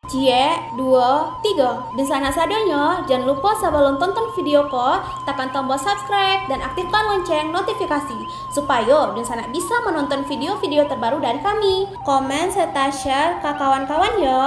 Cie, 2, 3. Dan sana sadanya, jangan lupa sebelum tonton video ko, tekan tombol subscribe dan aktifkan lonceng notifikasi supaya dan sana bisa menonton video-video terbaru dari kami. Komen serta share ke kawan-kawan ya.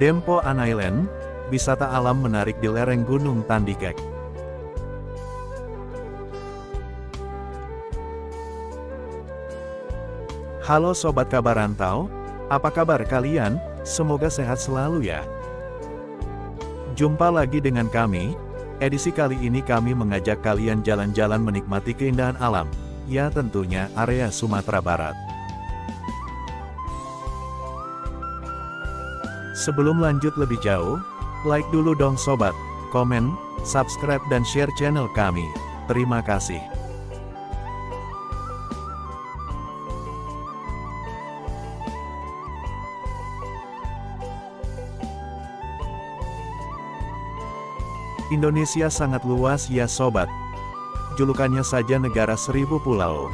Dempo An Island, wisata alam menarik di lereng Gunung Tandikek. Halo Sobat Kabar Rantau, apa kabar kalian? Semoga sehat selalu ya. Jumpa lagi dengan kami, edisi kali ini kami mengajak kalian jalan-jalan menikmati keindahan alam, ya tentunya area Sumatera Barat. Sebelum lanjut lebih jauh, like dulu dong sobat, komen, subscribe dan share channel kami. Terima kasih. Indonesia sangat luas ya sobat. Julukannya saja negara 1000 pulau.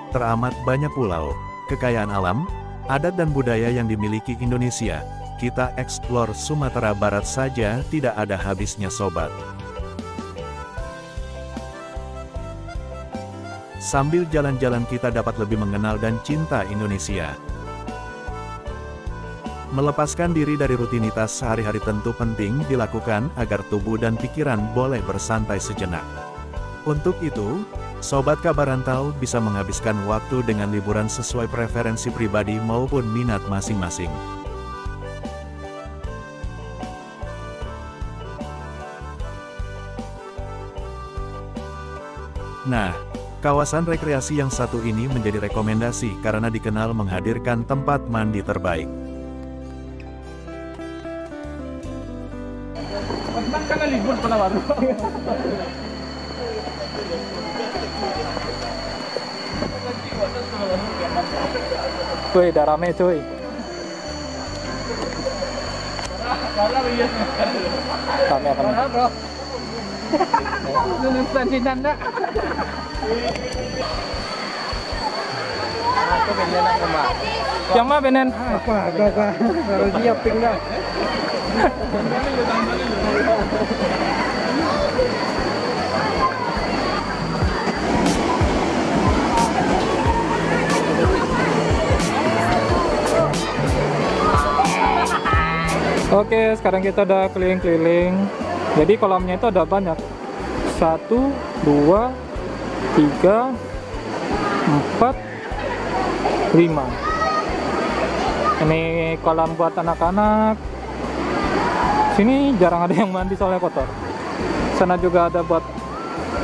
Teramat banyak pulau, kekayaan alam, adat dan budaya yang dimiliki Indonesia. Kita eksplor Sumatera Barat saja tidak ada habisnya sobat. Sambil jalan-jalan kita dapat lebih mengenal dan cinta Indonesia. Melepaskan diri dari rutinitas sehari-hari tentu penting dilakukan agar tubuh dan pikiran boleh bersantai sejenak. Untuk itu, Sobat Kabar Rantau bisa menghabiskan waktu dengan liburan sesuai preferensi pribadi maupun minat masing-masing. Nah, kawasan rekreasi yang satu ini menjadi rekomendasi karena dikenal menghadirkan tempat mandi terbaik. Karena libur pala baru. Cuy, udah rame cuy. Rame. Lulusan si Nanda. Aku benen aku mah. Yang mah benen? Apa? Baru dia ping dah. Oke, sekarang kita udah keliling-keliling. Jadi kolamnya itu ada banyak. 1, 2, 3, 4, 5. Ini kolam buat anak-anak. Sini jarang ada yang mandi soalnya kotor. Sana juga ada buat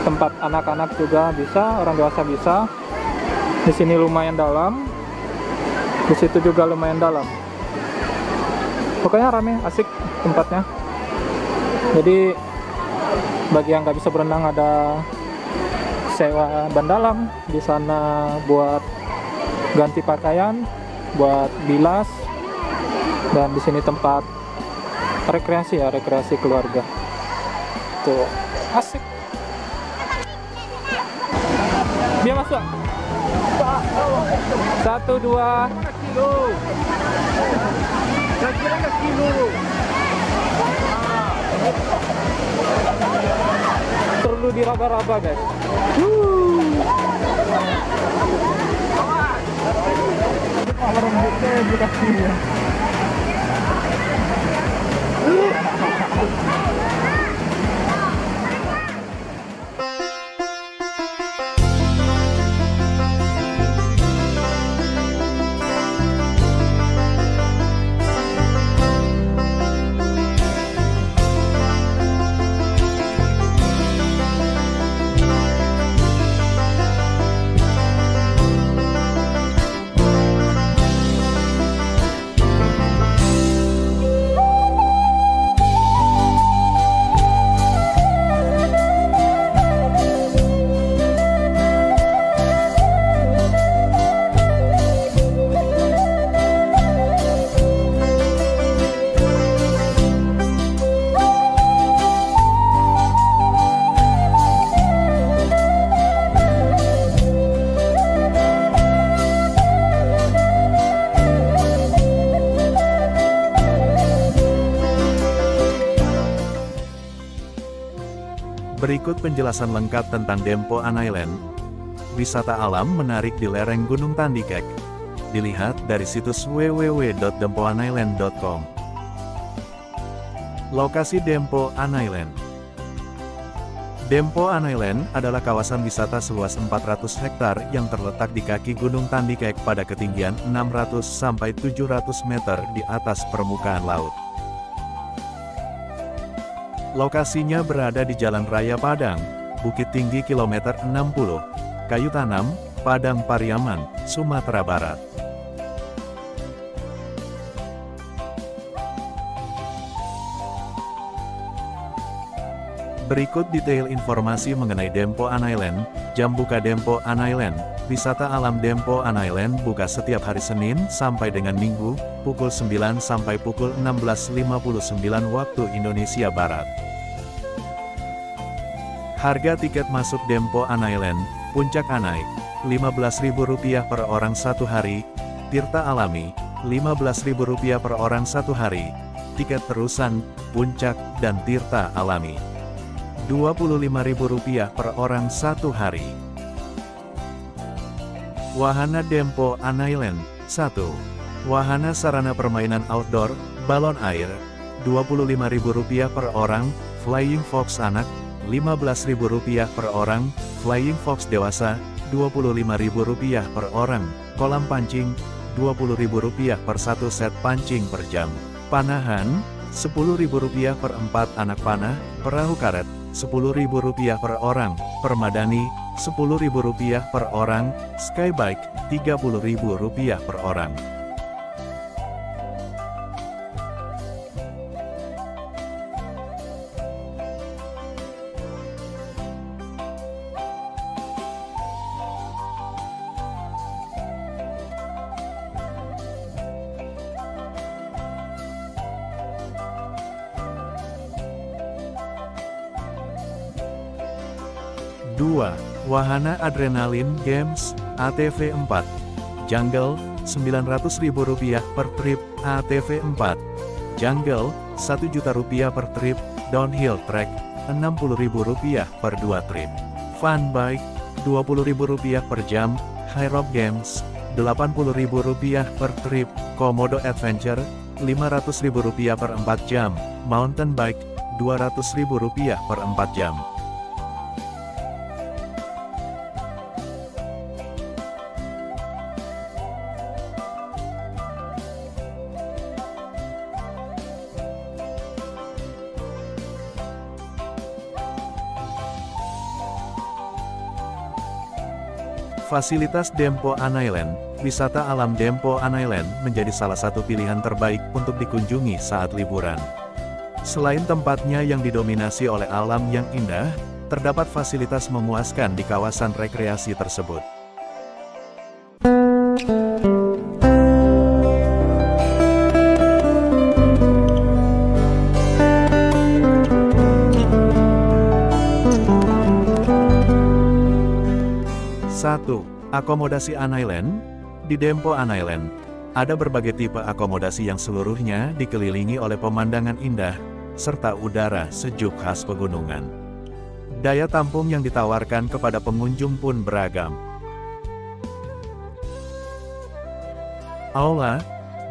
tempat anak-anak juga bisa, orang dewasa bisa. Di sini lumayan dalam. Di situ juga lumayan dalam. Pokoknya rame, asik tempatnya. Jadi bagi yang nggak bisa berenang ada sewa ban dalam di sana buat ganti pakaian, buat bilas, dan di sini tempat rekreasi ya, rekreasi keluarga. Tuh, asik. Dia masuk. 1, 2 kilo. Kira-kira ke kilo. Perlu diraba-raba guys. Berikut penjelasan lengkap tentang Dempo An Island. Wisata alam menarik di lereng Gunung Tandikek. Dilihat dari situs www.dempoanisland.com. Lokasi Dempo An Island. Dempo An Island adalah kawasan wisata seluas 400 hektar yang terletak di kaki Gunung Tandikek pada ketinggian 600-700 meter di atas permukaan laut. Lokasinya berada di Jalan Raya Padang, Bukit Tinggi kilometer 60, Kayu Tanam, Padang Pariaman, Sumatera Barat. Berikut detail informasi mengenai Dempo An Island. Jam buka Dempo An Island. Wisata alam Dempo An Island buka setiap hari Senin sampai dengan Minggu, pukul 9 sampai pukul 16.59 waktu Indonesia Barat. Harga tiket masuk Dempo An Island, Puncak Anai, Rp15.000 per orang satu hari, Tirta Alami, Rp15.000 per orang satu hari, tiket terusan, Puncak dan Tirta Alami, Rp25.000 per orang satu hari. Wahana Dempo An Island. 1. Wahana sarana permainan outdoor, balon air, Rp25.000 per orang, Flying Fox anak, Rp15.000 per orang, Flying Fox dewasa, Rp25.000 per orang, kolam pancing, Rp20.000 per satu set pancing per jam. Panahan, Rp10.000 per 4 anak panah, perahu karet, Rp10.000 per orang, permadani, Rp10.000 per orang, skybike, Rp30.000 per orang. Dua. Wahana Adrenaline Games, ATV 4. Jungle, Rp900.000 per trip, ATV 4. Jungle, Rp1.000.000 per trip, Downhill Track, Rp60.000 per 2 trip. Fun Bike, Rp20.000 per jam, High Rope Games, Rp80.000 per trip, Komodo Adventure, Rp500.000 per 4 jam, Mountain Bike, Rp200.000 per 4 jam. Fasilitas Dempo An Island. Wisata alam Dempo An Island menjadi salah satu pilihan terbaik untuk dikunjungi saat liburan. Selain tempatnya yang didominasi oleh alam yang indah, terdapat fasilitas memuaskan di kawasan rekreasi tersebut. Satu. Akomodasi An Island. Di Dempo An Island, ada berbagai tipe akomodasi yang seluruhnya dikelilingi oleh pemandangan indah, serta udara sejuk khas pegunungan. Daya tampung yang ditawarkan kepada pengunjung pun beragam. Aula,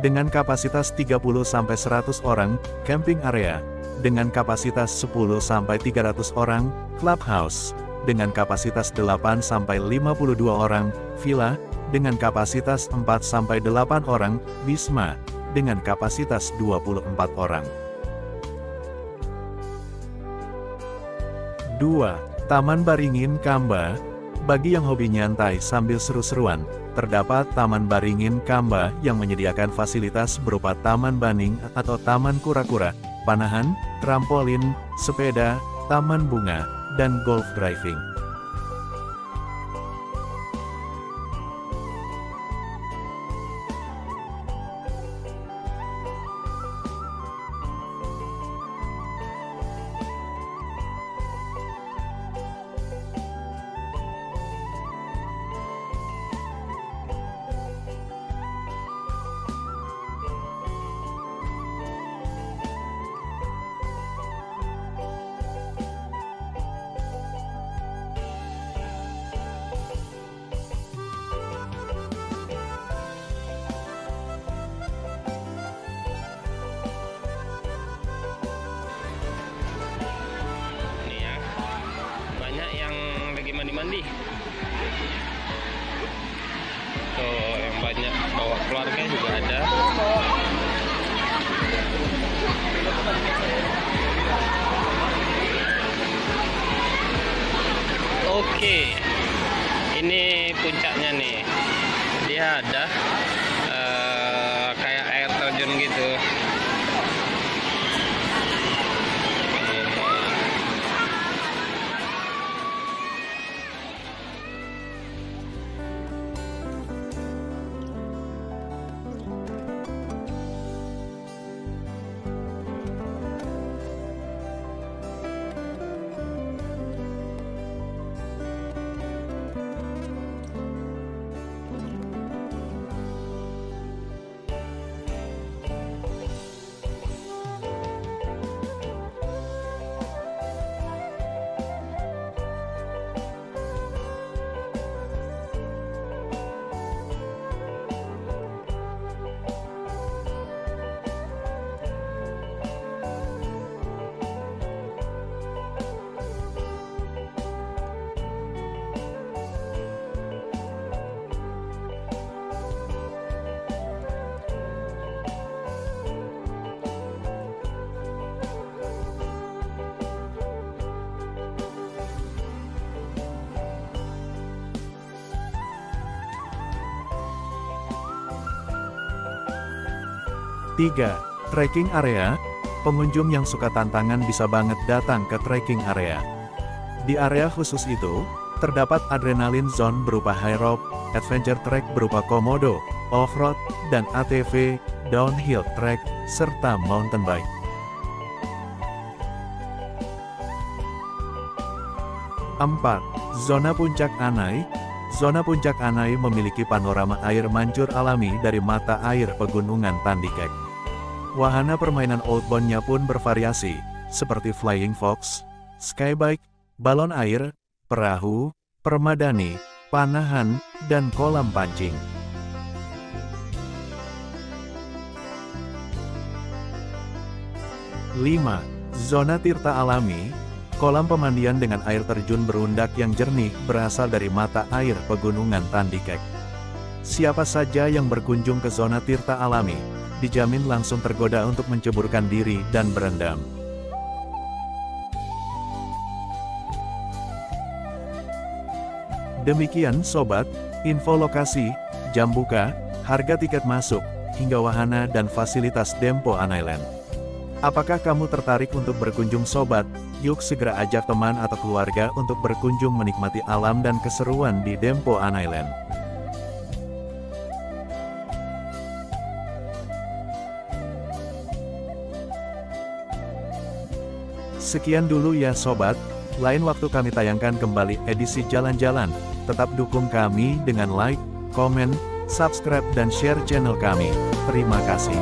dengan kapasitas 30-100 orang, camping area, dengan kapasitas 10-300 orang, clubhouse, dengan kapasitas 8-52 orang, villa, dengan kapasitas 4-8 orang, wisma, dengan kapasitas 24 orang. 2. Taman Baringin Kamba. Bagi yang hobi nyantai sambil seru-seruan, terdapat Taman Baringin Kamba yang menyediakan fasilitas berupa taman baning atau taman kura-kura, panahan, trampolin, sepeda, taman bunga, dan golf driving. mandi. Tuh yang banyak bawa keluarga juga ada. Oke, ini puncaknya nih. Dia ada kayak air terjun gitu. Tiga, trekking area. Pengunjung yang suka tantangan bisa banget datang ke trekking area. Di area khusus itu, terdapat adrenaline zone berupa high rope, adventure track berupa komodo, off-road, dan ATV, downhill track, serta mountain bike. Empat, zona puncak Anai. Zona puncak Anai memiliki panorama air mancur alami dari mata air pegunungan Tandikek. Wahana permainan outbound-nya pun bervariasi, seperti flying fox, skybike, balon air, perahu, permadani, panahan, dan kolam pancing. 5. Zona Tirta Alami. Kolam pemandian dengan air terjun berundak yang jernih berasal dari mata air pegunungan Tandikek. Siapa saja yang berkunjung ke zona Tirta Alami, dijamin langsung tergoda untuk menceburkan diri dan berendam. Demikian sobat, info lokasi, jam buka, harga tiket masuk, hingga wahana dan fasilitas Dempo Anailand. Apakah kamu tertarik untuk berkunjung sobat? Yuk segera ajak teman atau keluarga untuk berkunjung menikmati alam dan keseruan di Dempo Anailand. Sekian dulu ya sobat, lain waktu kami tayangkan kembali edisi jalan-jalan. Tetap dukung kami dengan like, komen, subscribe dan share channel kami. Terima kasih.